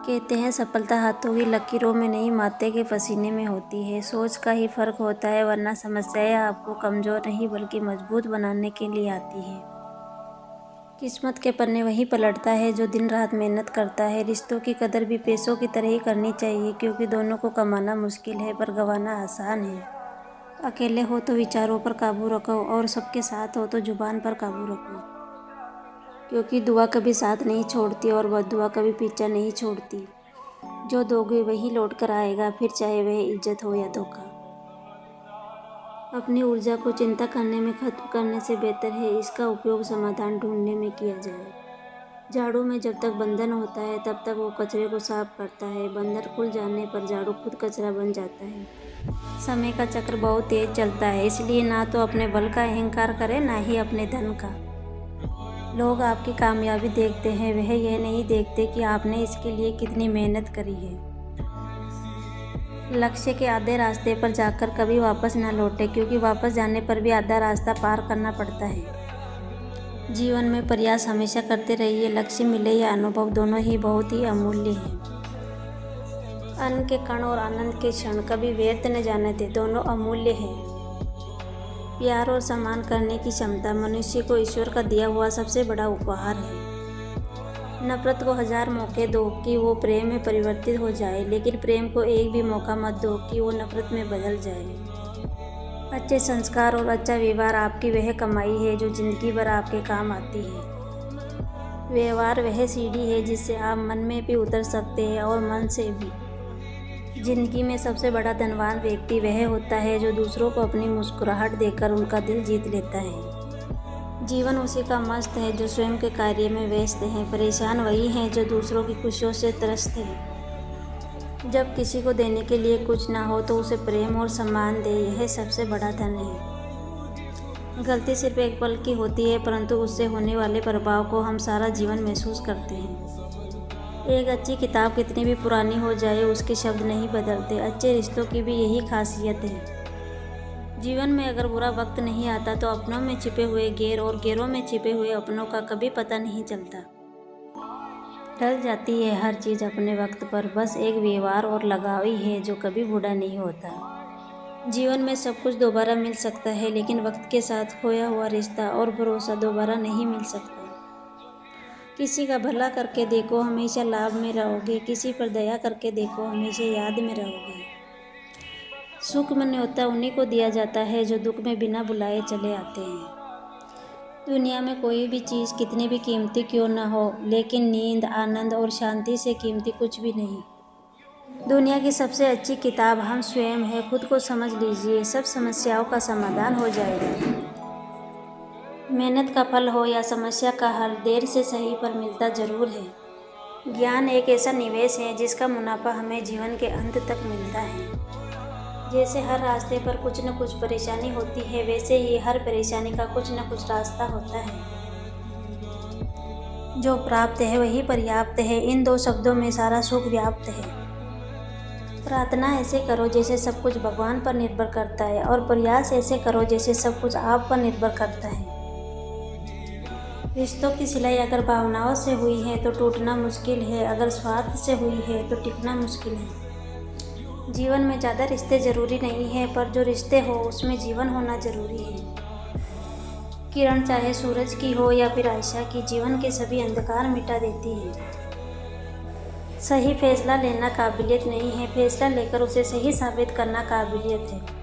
कहते हैं सफलता हाथों की लकीरों में नहीं माथे के पसीने में होती है। सोच का ही फर्क होता है, वरना समस्याएं आपको कमजोर नहीं बल्कि मजबूत बनाने के लिए आती है। किस्मत के पन्ने वही पलटता है जो दिन रात मेहनत करता है। रिश्तों की कदर भी पैसों की तरह ही करनी चाहिए, क्योंकि दोनों को कमाना मुश्किल है पर गंवाना आसान है। अकेले हो तो विचारों पर काबू रखो और सबके साथ हो तो जुबान पर काबू रखो, क्योंकि दुआ कभी साथ नहीं छोड़ती और बद्दुआ कभी पीछा नहीं छोड़ती। जो दोगे वही लौट कर आएगा, फिर चाहे वह इज्जत हो या धोखा। अपनी ऊर्जा को चिंता करने में खत्म करने से बेहतर है इसका उपयोग समाधान ढूंढने में किया जाए। झाड़ू में जब तक बंधन होता है तब तक वो कचरे को साफ करता है। बंधन खुल जाने पर झाड़ू खुद कचरा बन जाता है। समय का चक्र बहुत तेज चलता है, इसलिए ना तो अपने बल का अहंकार करें ना ही अपने धन का। लोग आपकी कामयाबी देखते हैं, वह यह नहीं देखते कि आपने इसके लिए कितनी मेहनत करी है। लक्ष्य के आधे रास्ते पर जाकर कभी वापस न लौटे, क्योंकि वापस जाने पर भी आधा रास्ता पार करना पड़ता है। जीवन में प्रयास हमेशा करते रहिए। लक्ष्य मिले या अनुभव, दोनों ही बहुत ही अमूल्य हैं। अन्न के कण और आनंद के क्षण कभी व्यर्थ न जाने दे, दोनों अमूल्य हैं। प्यार और सम्मान करने की क्षमता मनुष्य को ईश्वर का दिया हुआ सबसे बड़ा उपहार है। नफरत को 1000 मौके दो कि वो प्रेम में परिवर्तित हो जाए, लेकिन प्रेम को एक भी मौका मत दो कि वो नफरत में बदल जाए। अच्छे संस्कार और अच्छा व्यवहार आपकी वह कमाई है जो जिंदगी भर आपके काम आती है। व्यवहार वह सीढ़ी है जिससे आप मन में भी उतर सकते हैं और मन से भी। जिंदगी में सबसे बड़ा धनवान व्यक्ति वह होता है जो दूसरों को अपनी मुस्कुराहट देकर उनका दिल जीत लेता है। जीवन उसी का मस्त है जो स्वयं के कार्य में व्यस्त है। परेशान वही हैं जो दूसरों की खुशियों से त्रस्त है। जब किसी को देने के लिए कुछ ना हो तो उसे प्रेम और सम्मान दे, यह सबसे बड़ा धन है। गलती सिर्फ एक पल की होती है, परंतु उससे होने वाले प्रभाव को हम सारा जीवन महसूस करते हैं। एक अच्छी किताब कितनी भी पुरानी हो जाए, उसके शब्द नहीं बदलते। अच्छे रिश्तों की भी यही खासियत है। जीवन में अगर बुरा वक्त नहीं आता तो अपनों में छिपे हुए गैर और गैरों में छिपे हुए अपनों का कभी पता नहीं चलता। ढल जाती है हर चीज़ अपने वक्त पर, बस एक व्यवहार और लगाव ही है जो कभी बूढ़ा नहीं होता। जीवन में सब कुछ दोबारा मिल सकता है, लेकिन वक्त के साथ खोया हुआ रिश्ता और भरोसा दोबारा नहीं मिल सकता। किसी का भला करके देखो, हमेशा लाभ में रहोगे। किसी पर दया करके देखो, हमेशा याद में रहोगे। सुख में न्योता उन्हीं को दिया जाता है जो दुख में बिना बुलाए चले आते हैं। दुनिया में कोई भी चीज़ कितनी भी कीमती क्यों ना हो, लेकिन नींद, आनंद और शांति से कीमती कुछ भी नहीं। दुनिया की सबसे अच्छी किताब हम स्वयं हैं। खुद को समझ लीजिए, सब समस्याओं का समाधान हो जाएगा। मेहनत का फल हो या समस्या का हल, देर से सही पर मिलता जरूर है। ज्ञान एक ऐसा निवेश है जिसका मुनाफा हमें जीवन के अंत तक मिलता है। जैसे हर रास्ते पर कुछ न कुछ परेशानी होती है, वैसे ही हर परेशानी का कुछ न कुछ रास्ता होता है। जो प्राप्त है वही पर्याप्त है। इन दो शब्दों में सारा सुख व्याप्त है। प्रार्थना ऐसे करो जैसे सब कुछ भगवान पर निर्भर करता है, और प्रयास ऐसे करो जैसे सब कुछ आप पर निर्भर करता है। रिश्तों की सिलाई अगर भावनाओं से हुई है तो टूटना मुश्किल है, अगर स्वार्थ से हुई है तो टिकना मुश्किल है। जीवन में ज़्यादा रिश्ते ज़रूरी नहीं है, पर जो रिश्ते हो उसमें जीवन होना ज़रूरी है। किरण चाहे सूरज की हो या फिर आयशा की, जीवन के सभी अंधकार मिटा देती है। सही फैसला लेना काबिलियत नहीं है, फैसला लेकर उसे सही साबित करना काबिलियत है।